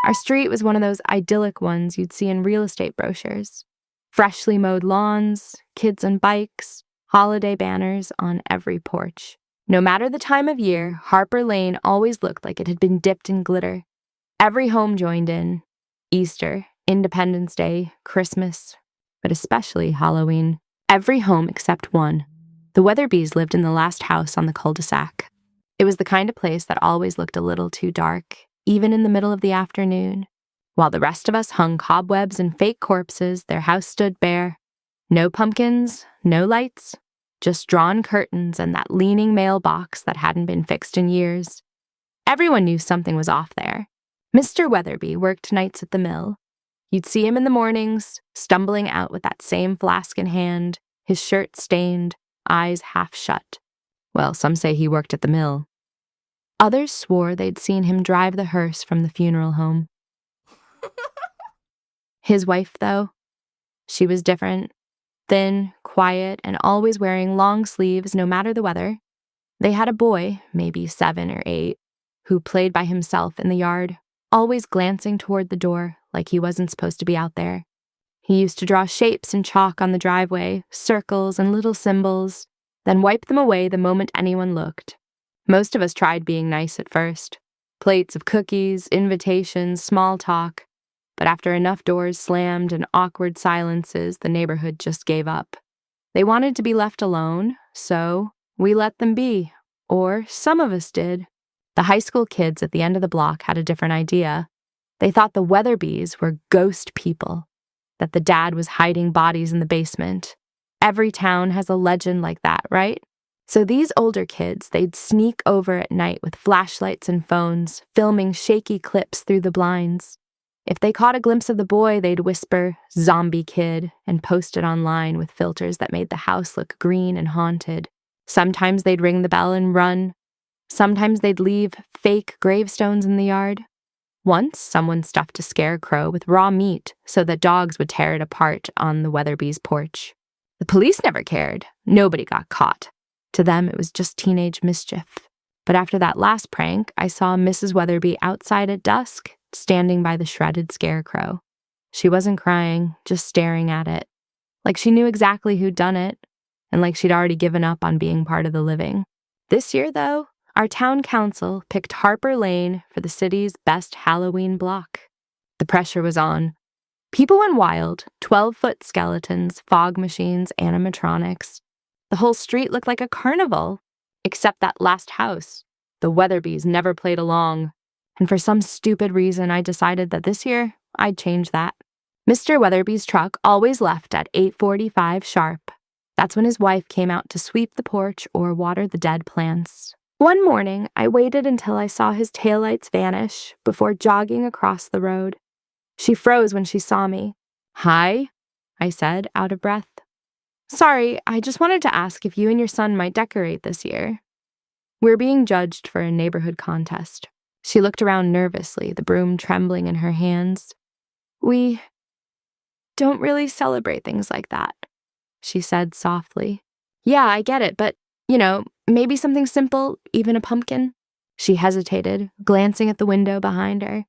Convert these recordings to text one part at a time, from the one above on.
Our street was one of those idyllic ones you'd see in real estate brochures. Freshly mowed lawns, kids on bikes, holiday banners on every porch. No matter the time of year, Harper Lane always looked like it had been dipped in glitter. Every home joined in. Easter, Independence Day, Christmas, but especially Halloween. Every home except one. The Weatherbys lived in the last house on the cul-de-sac. It was the kind of place that always looked a little too dark, even in the middle of the afternoon. While the rest of us hung cobwebs and fake corpses, their house stood bare. No pumpkins, no lights, just drawn curtains and that leaning mailbox that hadn't been fixed in years. Everyone knew something was off there. Mr. Weatherby worked nights at the mill. You'd see him in the mornings, stumbling out with that same flask in hand, his shirt stained, eyes half shut. Well, some say he worked at the mill. Others swore they'd seen him drive the hearse from the funeral home. His wife, though, she was different. Thin, quiet, and always wearing long sleeves no matter the weather. They had a boy, maybe 7 or 8, who played by himself in the yard, always glancing toward the door like he wasn't supposed to be out there. He used to draw shapes in chalk on the driveway, circles and little symbols, then wipe them away the moment anyone looked. Most of us tried being nice at first. Plates of cookies, invitations, small talk. But after enough doors slammed and awkward silences, the neighborhood just gave up. They wanted to be left alone, so we let them be. Or some of us did. The high school kids at the end of the block had a different idea. They thought the Weatherbys were ghost people, that the dad was hiding bodies in the basement. Every town has a legend like that, right? So these older kids, they'd sneak over at night with flashlights and phones, filming shaky clips through the blinds. If they caught a glimpse of the boy, they'd whisper, "Zombie kid," and post it online with filters that made the house look green and haunted. Sometimes they'd ring the bell and run. Sometimes they'd leave fake gravestones in the yard. Once, someone stuffed a scarecrow with raw meat so that dogs would tear it apart on the Weatherby's porch. The police never cared. Nobody got caught. To them, it was just teenage mischief. But after that last prank, I saw Mrs. Weatherby outside at dusk, standing by the shredded scarecrow. She wasn't crying, just staring at it. Like she knew exactly who'd done it, and like she'd already given up on being part of the living. This year, though, our town council picked Harper Lane for the city's best Halloween block. The pressure was on. People went wild, 12-foot skeletons, fog machines, animatronics. The whole street looked like a carnival, except that last house. The Weatherbys never played along. And for some stupid reason, I decided that this year, I'd change that. Mr. Weatherby's truck always left at 8:45 sharp. That's when his wife came out to sweep the porch or water the dead plants. One morning, I waited until I saw his taillights vanish before jogging across the road. She froze when she saw me. "Hi," I said, out of breath. "Sorry, I just wanted to ask if you and your son might decorate this year. We're being judged for a neighborhood contest." She looked around nervously, the broom trembling in her hands. "We don't really celebrate things like that," she said softly. "Yeah, I get it, but, maybe something simple, even a pumpkin." She hesitated, glancing at the window behind her.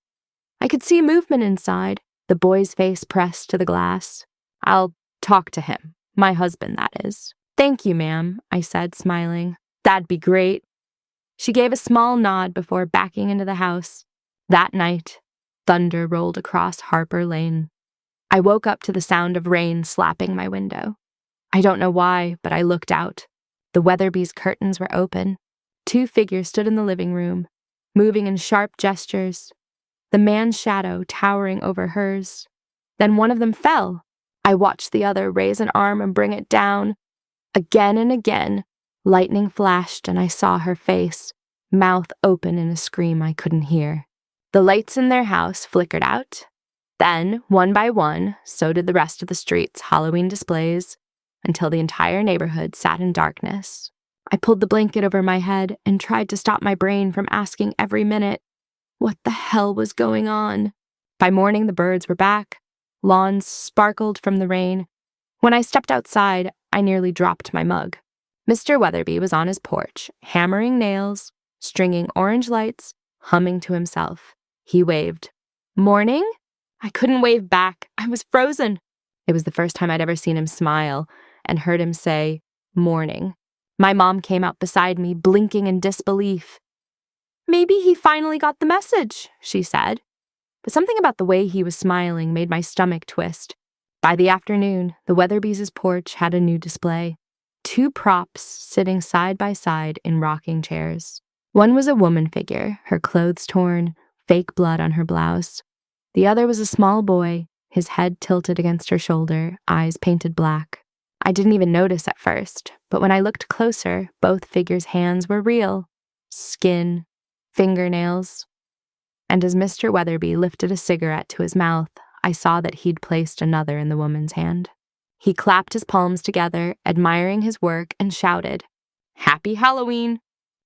I could see movement inside, the boy's face pressed to the glass. "I'll talk to him. My husband, that is." "Thank you, ma'am," I said, smiling. "That'd be great." She gave a small nod before backing into the house. That night, thunder rolled across Harper Lane. I woke up to the sound of rain slapping my window. I don't know why, but I looked out. The Weatherby's curtains were open. 2 figures stood in the living room, moving in sharp gestures. The man's shadow towering over hers. Then one of them fell. I watched the other raise an arm and bring it down. Again and again, lightning flashed and I saw her face, mouth open in a scream I couldn't hear. The lights in their house flickered out. Then, one by one, so did the rest of the street's Halloween displays, until the entire neighborhood sat in darkness. I pulled the blanket over my head and tried to stop my brain from asking every minute, what the hell was going on? By morning, the birds were back. Lawns sparkled from the rain. When I stepped outside, I nearly dropped my mug. Mr. Weatherby was on his porch, hammering nails, stringing orange lights, humming to himself. He waved. Morning? I couldn't wave back. I was frozen. It was the first time I'd ever seen him smile and heard him say, morning. My mom came out beside me, blinking in disbelief. Maybe he finally got the message, she said. But something about the way he was smiling made my stomach twist. By the afternoon, the Weatherbees' porch had a new display. 2 props sitting side by side in rocking chairs. One was a woman figure, her clothes torn, fake blood on her blouse. The other was a small boy, his head tilted against her shoulder, eyes painted black. I didn't even notice at first, but when I looked closer, both figures' hands were real. Skin, fingernails. And as Mr. Weatherby lifted a cigarette to his mouth, I saw that he'd placed another in the woman's hand. He clapped his palms together, admiring his work, and shouted, "Happy Halloween!"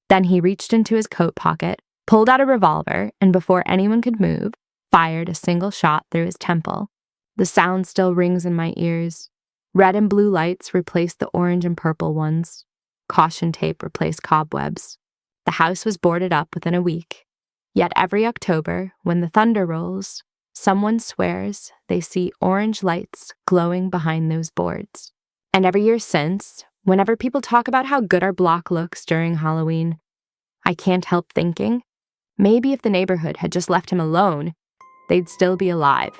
Then he reached into his coat pocket, pulled out a revolver, and before anyone could move, fired a single shot through his temple. The sound still rings in my ears. Red and blue lights replaced the orange and purple ones. Caution tape replaced cobwebs. The house was boarded up within a week. Yet every October, when the thunder rolls, someone swears they see orange lights glowing behind those boards. And every year since, whenever people talk about how good our block looks during Halloween, I can't help thinking, maybe if the neighborhood had just left him alone, they'd still be alive.